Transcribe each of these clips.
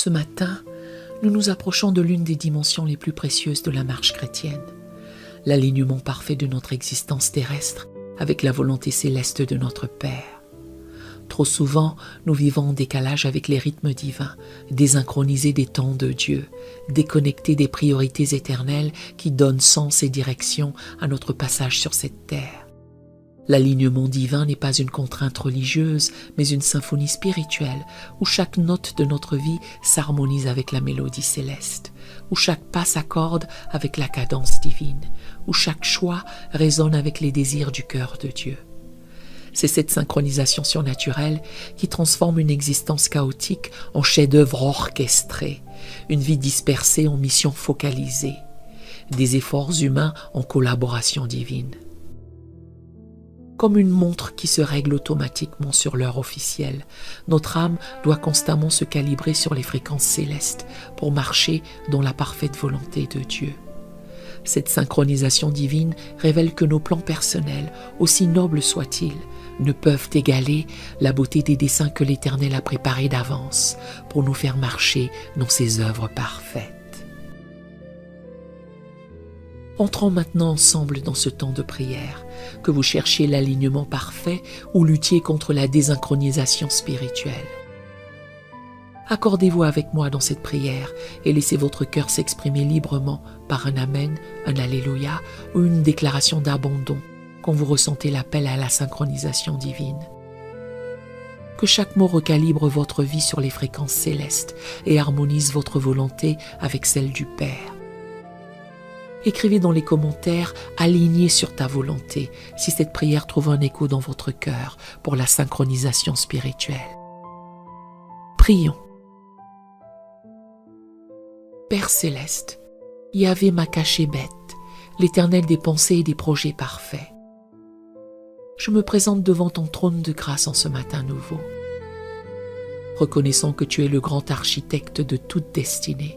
Ce matin, nous nous approchons de l'une des dimensions les plus précieuses de la marche chrétienne, l'alignement parfait de notre existence terrestre avec la volonté céleste de notre Père. Trop souvent, nous vivons en décalage avec les rythmes divins, désynchronisés des temps de Dieu, déconnectés des priorités éternelles qui donnent sens et direction à notre passage sur cette terre. L'alignement divin n'est pas une contrainte religieuse, mais une symphonie spirituelle, où chaque note de notre vie s'harmonise avec la mélodie céleste, où chaque pas s'accorde avec la cadence divine, où chaque choix résonne avec les désirs du cœur de Dieu. C'est cette synchronisation surnaturelle qui transforme une existence chaotique en chef-d'œuvre orchestré, une vie dispersée en mission focalisée, des efforts humains en collaboration divine. Comme une montre qui se règle automatiquement sur l'heure officielle, notre âme doit constamment se calibrer sur les fréquences célestes pour marcher dans la parfaite volonté de Dieu. Cette synchronisation divine révèle que nos plans personnels, aussi nobles soient-ils, ne peuvent égaler la beauté des desseins que l'Éternel a préparés d'avance pour nous faire marcher dans ses œuvres parfaites. Entrons maintenant ensemble dans ce temps de prière, que vous cherchiez l'alignement parfait ou luttiez contre la désynchronisation spirituelle. Accordez-vous avec moi dans cette prière et laissez votre cœur s'exprimer librement par un Amen, un Alléluia ou une déclaration d'abandon quand vous ressentez l'appel à la synchronisation divine. Que chaque mot recalibre votre vie sur les fréquences célestes et harmonise votre volonté avec celle du Père. Écrivez dans les commentaires « Aligné sur ta volonté » si cette prière trouve un écho dans votre cœur pour la synchronisation spirituelle. Prions. Père céleste, Yahvé Makashébet, l'Éternel des pensées et des projets parfaits, je me présente devant ton trône de grâce en ce matin nouveau, reconnaissant que tu es le grand architecte de toute destinée,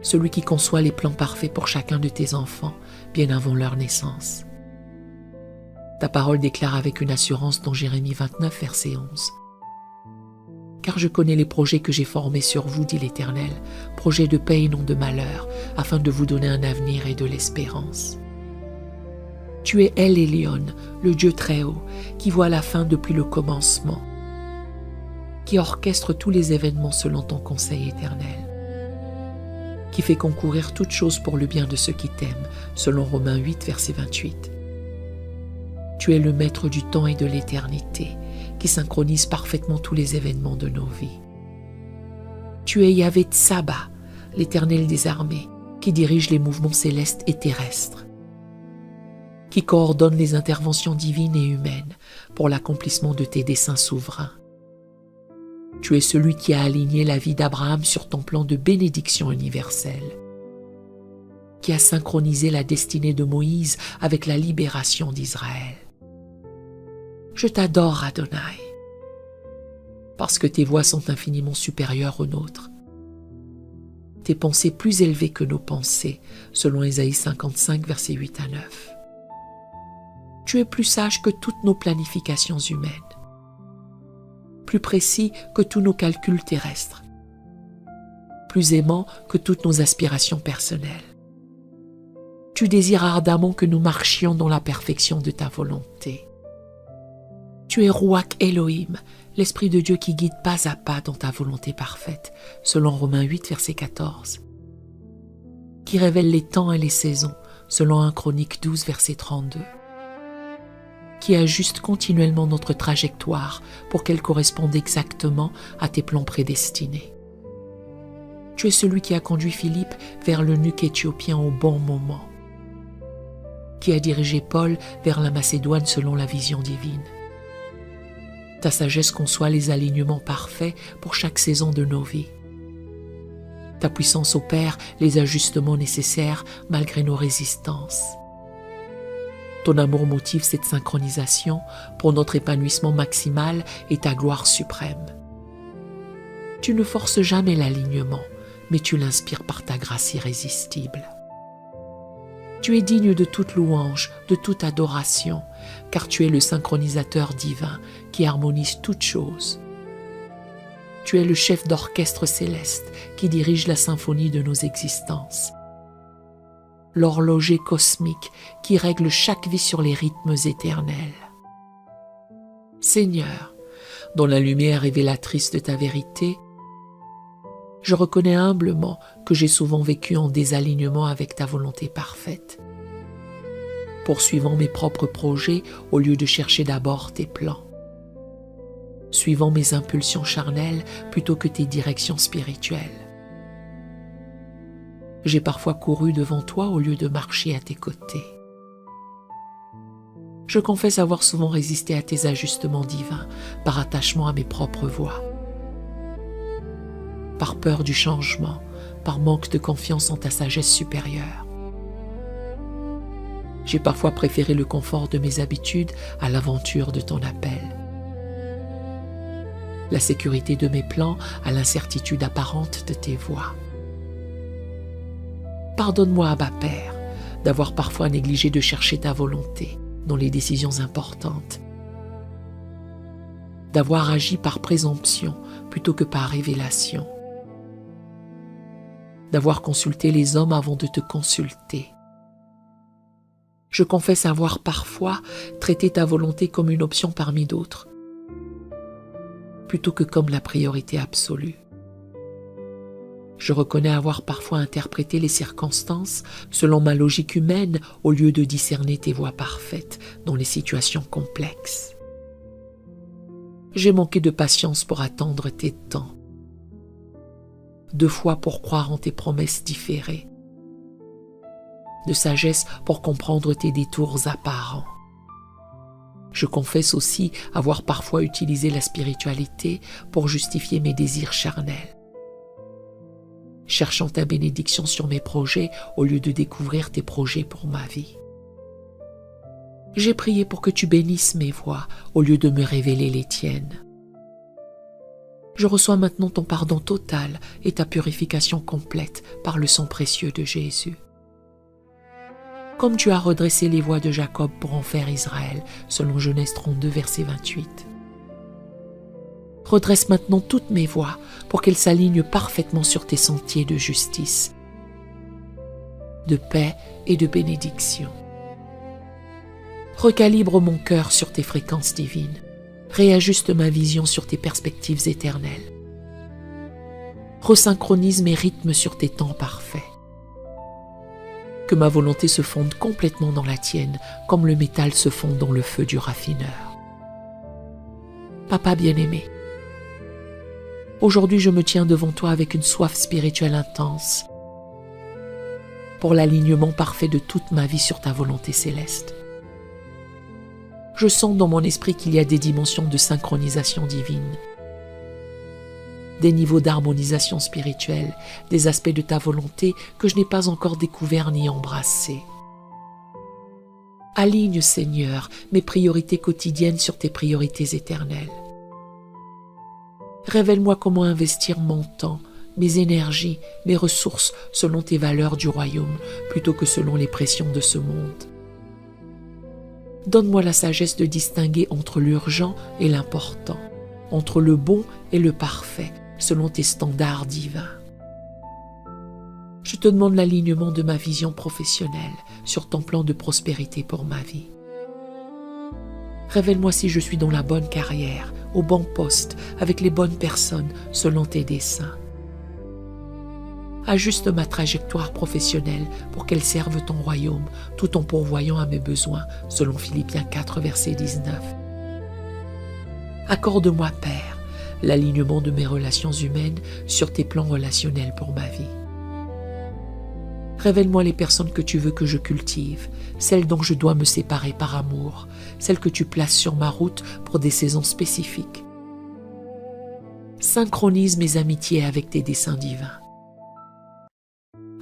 celui qui conçoit les plans parfaits pour chacun de tes enfants, bien avant leur naissance. Ta parole déclare avec une assurance dans Jérémie 29, verset 11. Car je connais les projets que j'ai formés sur vous, dit l'Éternel, projets de paix et non de malheur, afin de vous donner un avenir et de l'espérance. Tu es El Elyon, le Dieu très haut, qui voit la fin depuis le commencement, qui orchestre tous les événements selon ton conseil éternel, qui fait concourir toutes choses pour le bien de ceux qui t'aiment, selon Romains 8, verset 28. Tu es le maître du temps et de l'éternité, qui synchronise parfaitement tous les événements de nos vies. Tu es Yahvé Tsaba, l'Éternel des armées, qui dirige les mouvements célestes et terrestres, qui coordonne les interventions divines et humaines pour l'accomplissement de tes desseins souverains. Tu es celui qui a aligné la vie d'Abraham sur ton plan de bénédiction universelle, qui a synchronisé la destinée de Moïse avec la libération d'Israël. Je t'adore, Adonai, parce que tes voies sont infiniment supérieures aux nôtres, tes pensées plus élevées que nos pensées, selon Ésaïe 55, versets 8 à 9. Tu es plus sage que toutes nos planifications humaines, plus précis que tous nos calculs terrestres, plus aimant que toutes nos aspirations personnelles. Tu désires ardemment que nous marchions dans la perfection de ta volonté. Tu es Ruach Elohim, l'Esprit de Dieu qui guide pas à pas dans ta volonté parfaite, selon Romains 8, verset 14, qui révèle les temps et les saisons, selon 1 Chroniques 12, verset 32, qui ajuste continuellement notre trajectoire pour qu'elle corresponde exactement à tes plans prédestinés. Tu es celui qui a conduit Philippe vers l'eunuque éthiopien au bon moment, qui a dirigé Paul vers la Macédoine selon la vision divine. Ta sagesse conçoit les alignements parfaits pour chaque saison de nos vies. Ta puissance opère les ajustements nécessaires malgré nos résistances. Ton amour motive cette synchronisation pour notre épanouissement maximal et ta gloire suprême. Tu ne forces jamais l'alignement, mais tu l'inspires par ta grâce irrésistible. Tu es digne de toute louange, de toute adoration, car tu es le synchronisateur divin qui harmonise toutes choses. Tu es le chef d'orchestre céleste qui dirige la symphonie de nos existences. L'horloger cosmique qui règle chaque vie sur les rythmes éternels. Seigneur, dans la lumière révélatrice de ta vérité, je reconnais humblement que j'ai souvent vécu en désalignement avec ta volonté parfaite, poursuivant mes propres projets au lieu de chercher d'abord tes plans, suivant mes impulsions charnelles plutôt que tes directions spirituelles. J'ai parfois couru devant toi au lieu de marcher à tes côtés. Je confesse avoir souvent résisté à tes ajustements divins par attachement à mes propres voies, par peur du changement, par manque de confiance en ta sagesse supérieure. J'ai parfois préféré le confort de mes habitudes à l'aventure de ton appel, la sécurité de mes plans à l'incertitude apparente de tes voies. Pardonne-moi, Abba Père, d'avoir parfois négligé de chercher ta volonté dans les décisions importantes, d'avoir agi par présomption plutôt que par révélation, d'avoir consulté les hommes avant de te consulter. Je confesse avoir parfois traité ta volonté comme une option parmi d'autres, plutôt que comme la priorité absolue. Je reconnais avoir parfois interprété les circonstances selon ma logique humaine au lieu de discerner tes voies parfaites dans les situations complexes. J'ai manqué de patience pour attendre tes temps, de foi pour croire en tes promesses différées, de sagesse pour comprendre tes détours apparents. Je confesse aussi avoir parfois utilisé la spiritualité pour justifier mes désirs charnels, cherchant ta bénédiction sur mes projets au lieu de découvrir tes projets pour ma vie. J'ai prié pour que tu bénisses mes voies au lieu de me révéler les tiennes. Je reçois maintenant ton pardon total et ta purification complète par le sang précieux de Jésus. Comme tu as redressé les voies de Jacob pour en faire Israël, selon Genèse 32, verset 28. Redresse maintenant toutes mes voies pour qu'elles s'alignent parfaitement sur tes sentiers de justice, de paix et de bénédiction. Recalibre mon cœur sur tes fréquences divines. Réajuste ma vision sur tes perspectives éternelles. Resynchronise mes rythmes sur tes temps parfaits. Que ma volonté se fonde complètement dans la tienne, comme le métal se fond dans le feu du raffineur. Papa bien-aimé, aujourd'hui je me tiens devant toi avec une soif spirituelle intense pour l'alignement parfait de toute ma vie sur ta volonté céleste. Je sens dans mon esprit qu'il y a des dimensions de synchronisation divine, des niveaux d'harmonisation spirituelle, des aspects de ta volonté que je n'ai pas encore découverts ni embrassés. Aligne, Seigneur, mes priorités quotidiennes sur tes priorités éternelles. Révèle-moi comment investir mon temps, mes énergies, mes ressources selon tes valeurs du royaume, plutôt que selon les pressions de ce monde. Donne-moi la sagesse de distinguer entre l'urgent et l'important, entre le bon et le parfait, selon tes standards divins. Je te demande l'alignement de ma vision professionnelle sur ton plan de prospérité pour ma vie. Révèle-moi si je suis dans la bonne carrière, au bon poste, avec les bonnes personnes, selon tes desseins. Ajuste ma trajectoire professionnelle pour qu'elle serve ton royaume, tout en pourvoyant à mes besoins, selon Philippiens 4, verset 19. Accorde-moi, Père, l'alignement de mes relations humaines sur tes plans relationnels pour ma vie. Révèle-moi les personnes que tu veux que je cultive, celles dont je dois me séparer par amour, celles que tu places sur ma route pour des saisons spécifiques. Synchronise mes amitiés avec tes desseins divins.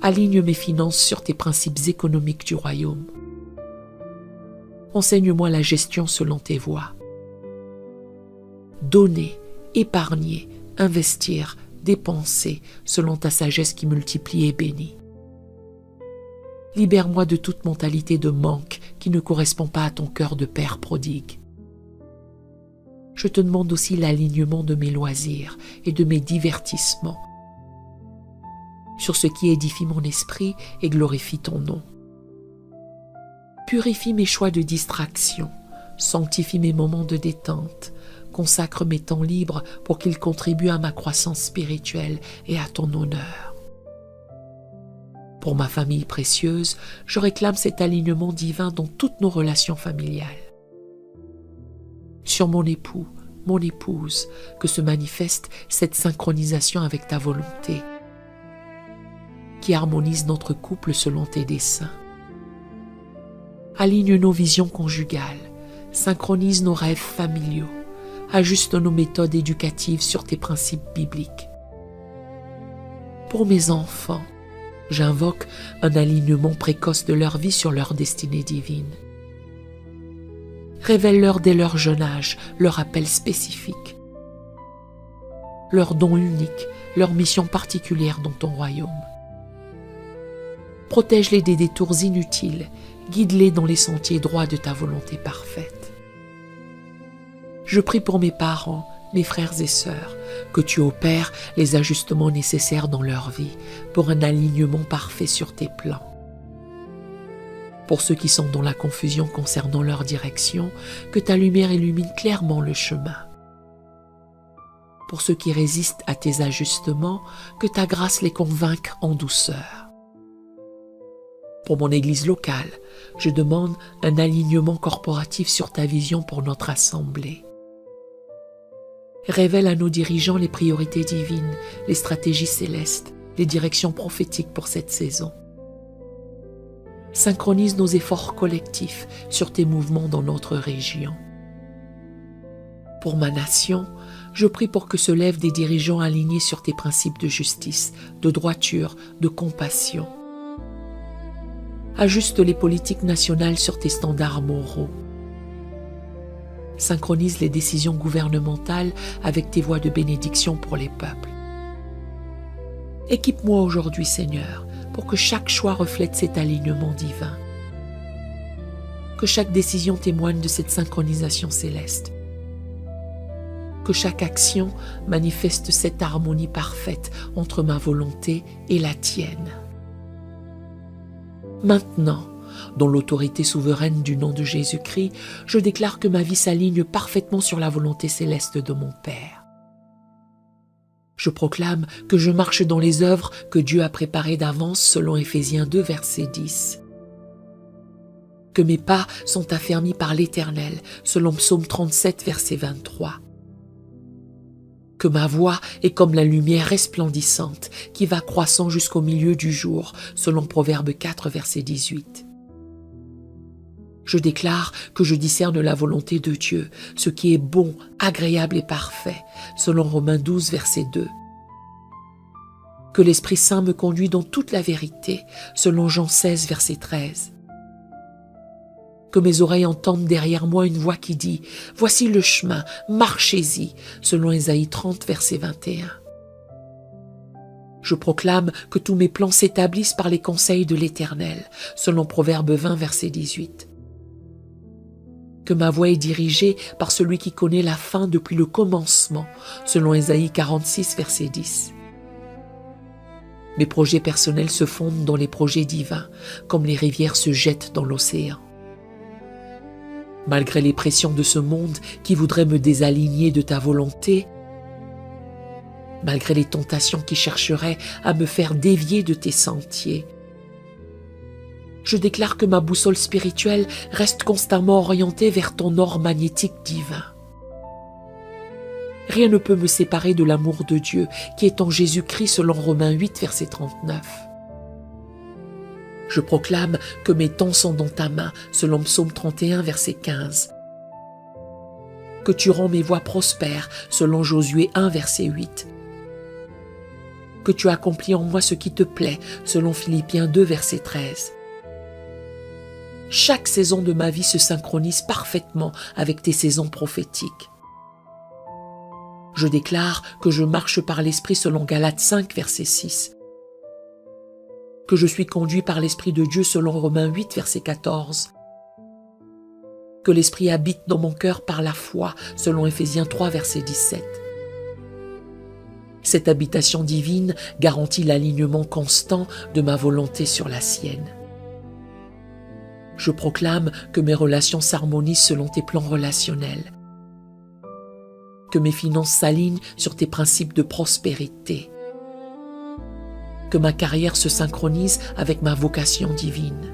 Aligne mes finances sur tes principes économiques du royaume. Enseigne-moi la gestion selon tes voies. Donner, épargner, investir, dépenser selon ta sagesse qui multiplie et bénit. Libère-moi de toute mentalité de manque qui ne correspond pas à ton cœur de père prodigue. Je te demande aussi l'alignement de mes loisirs et de mes divertissements sur ce qui édifie mon esprit et glorifie ton nom. Purifie mes choix de distraction, sanctifie mes moments de détente, consacre mes temps libres pour qu'ils contribuent à ma croissance spirituelle et à ton honneur. Pour ma famille précieuse, je réclame cet alignement divin dans toutes nos relations familiales. Sur mon époux, mon épouse, que se manifeste cette synchronisation avec ta volonté, qui harmonise notre couple selon tes desseins. Aligne nos visions conjugales, synchronise nos rêves familiaux, ajuste nos méthodes éducatives sur tes principes bibliques. Pour mes enfants, j'invoque un alignement précoce de leur vie sur leur destinée divine. Révèle-leur dès leur jeune âge leur appel spécifique, leur don unique, leur mission particulière dans ton royaume. Protège-les des détours inutiles, guide-les dans les sentiers droits de ta volonté parfaite. Je prie pour mes parents, mes frères et sœurs, que tu opères les ajustements nécessaires dans leur vie pour un alignement parfait sur tes plans. Pour ceux qui sont dans la confusion concernant leur direction, que ta lumière illumine clairement le chemin. Pour ceux qui résistent à tes ajustements, que ta grâce les convainque en douceur. Pour mon Église locale, je demande un alignement corporatif sur ta vision pour notre assemblée. Révèle à nos dirigeants les priorités divines, les stratégies célestes, les directions prophétiques pour cette saison. Synchronise nos efforts collectifs sur tes mouvements dans notre région. Pour ma nation, je prie pour que se lèvent des dirigeants alignés sur tes principes de justice, de droiture, de compassion. Ajuste les politiques nationales sur tes standards moraux. Synchronise les décisions gouvernementales avec tes voies de bénédiction pour les peuples. Équipe-moi aujourd'hui, Seigneur, pour que chaque choix reflète cet alignement divin. Que chaque décision témoigne de cette synchronisation céleste. Que chaque action manifeste cette harmonie parfaite entre ma volonté et la tienne. Maintenant, dans l'autorité souveraine du nom de Jésus-Christ, je déclare que ma vie s'aligne parfaitement sur la volonté céleste de mon Père. Je proclame que je marche dans les œuvres que Dieu a préparées d'avance selon Éphésiens 2, verset 10. Que mes pas sont affermis par l'Éternel selon Psaume 37, verset 23. Que ma voix est comme la lumière resplendissante qui va croissant jusqu'au milieu du jour selon Proverbe 4, verset 18. Je déclare que je discerne la volonté de Dieu, ce qui est bon, agréable et parfait, selon Romains 12, verset 2. Que l'Esprit Saint me conduit dans toute la vérité, selon Jean 16, verset 13. Que mes oreilles entendent derrière moi une voix qui dit « Voici le chemin, marchez-y », selon Ésaïe 30, verset 21. Je proclame que tous mes plans s'établissent par les conseils de l'Éternel, selon Proverbe 20, verset 18. Que ma voie est dirigée par celui qui connaît la fin depuis le commencement, selon Ésaïe 46, verset 10. Mes projets personnels se fondent dans les projets divins, comme les rivières se jettent dans l'océan. Malgré les pressions de ce monde qui voudraient me désaligner de ta volonté, malgré les tentations qui chercheraient à me faire dévier de tes sentiers, je déclare que ma boussole spirituelle reste constamment orientée vers ton or magnétique divin. Rien ne peut me séparer de l'amour de Dieu qui est en Jésus-Christ selon Romains 8, verset 39. Je proclame que mes temps sont dans ta main selon Psaume 31, verset 15. Que tu rends mes voies prospères selon Josué 1, verset 8. Que tu accomplis en moi ce qui te plaît selon Philippiens 2, verset 13. Chaque saison de ma vie se synchronise parfaitement avec tes saisons prophétiques. Je déclare que je marche par l'Esprit selon Galates 5, verset 6. Que je suis conduit par l'Esprit de Dieu selon Romains 8, verset 14. que l'Esprit habite dans mon cœur par la foi, selon Éphésiens 3, verset 17. Cette habitation divine garantit l'alignement constant de ma volonté sur la sienne. Je proclame que mes relations s'harmonisent selon tes plans relationnels, que mes finances s'alignent sur tes principes de prospérité, que ma carrière se synchronise avec ma vocation divine.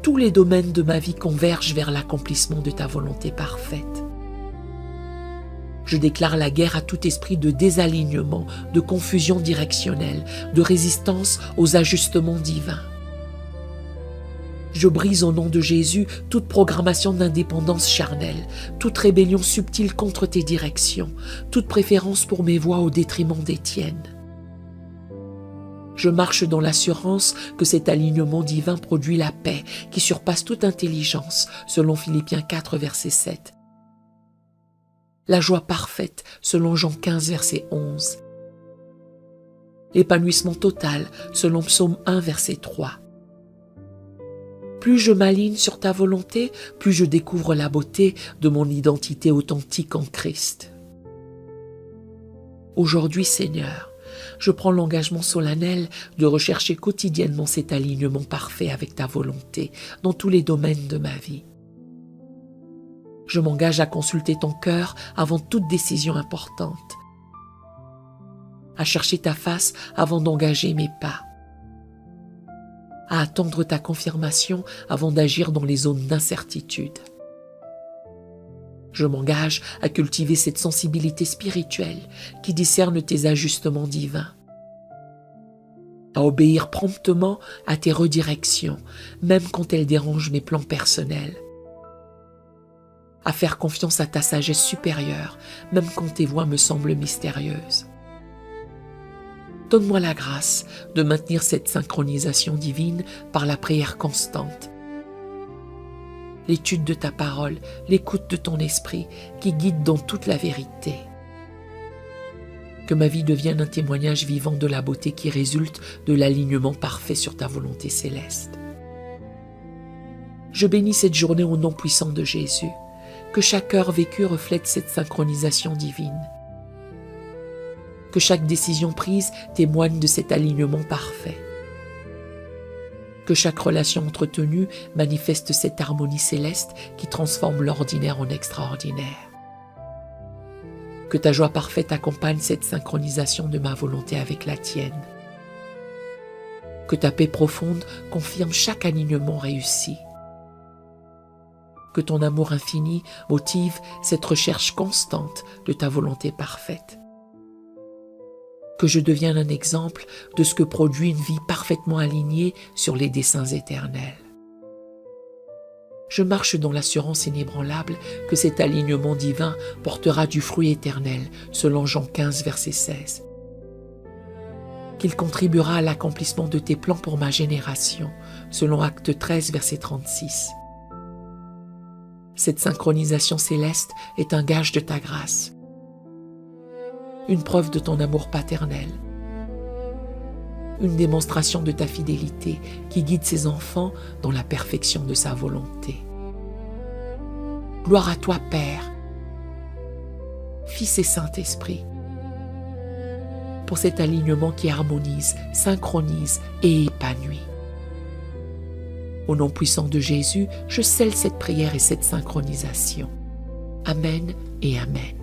Tous les domaines de ma vie convergent vers l'accomplissement de ta volonté parfaite. Je déclare la guerre à tout esprit de désalignement, de confusion directionnelle, de résistance aux ajustements divins. Je brise au nom de Jésus toute programmation d'indépendance charnelle, toute rébellion subtile contre tes directions, toute préférence pour mes voies au détriment des tiennes. Je marche dans l'assurance que cet alignement divin produit la paix qui surpasse toute intelligence, selon Philippiens 4, verset 7. La joie parfaite, selon Jean 15, verset 11. L'épanouissement total, selon Psaume 1, verset 3. Plus je m'aligne sur ta volonté, plus je découvre la beauté de mon identité authentique en Christ. Aujourd'hui, Seigneur, je prends l'engagement solennel de rechercher quotidiennement cet alignement parfait avec ta volonté dans tous les domaines de ma vie. Je m'engage à consulter ton cœur avant toute décision importante, à chercher ta face avant d'engager mes pas, à attendre ta confirmation avant d'agir dans les zones d'incertitude. Je m'engage à cultiver cette sensibilité spirituelle qui discerne tes ajustements divins, à obéir promptement à tes redirections, même quand elles dérangent mes plans personnels, à faire confiance à ta sagesse supérieure, même quand tes voies me semblent mystérieuses. Donne-moi la grâce de maintenir cette synchronisation divine par la prière constante, l'étude de ta parole, l'écoute de ton esprit qui guide dans toute la vérité. Que ma vie devienne un témoignage vivant de la beauté qui résulte de l'alignement parfait sur ta volonté céleste. Je bénis cette journée au nom puissant de Jésus. Que chaque heure vécue reflète cette synchronisation divine. Que chaque décision prise témoigne de cet alignement parfait. Que chaque relation entretenue manifeste cette harmonie céleste qui transforme l'ordinaire en extraordinaire. Que ta joie parfaite accompagne cette synchronisation de ma volonté avec la tienne. Que ta paix profonde confirme chaque alignement réussi. Que ton amour infini motive cette recherche constante de ta volonté parfaite. Que je devienne un exemple de ce que produit une vie parfaitement alignée sur les desseins éternels. Je marche dans l'assurance inébranlable que cet alignement divin portera du fruit éternel, selon Jean 15, verset 16. Qu'il contribuera à l'accomplissement de tes plans pour ma génération, selon Acte 13, verset 36. Cette synchronisation céleste est un gage de ta grâce, une preuve de ton amour paternel, une démonstration de ta fidélité qui guide ses enfants dans la perfection de sa volonté. Gloire à toi, Père, Fils et Saint-Esprit, pour cet alignement qui harmonise, synchronise et épanouit. Au nom puissant de Jésus, je scelle cette prière et cette synchronisation. Amen et Amen.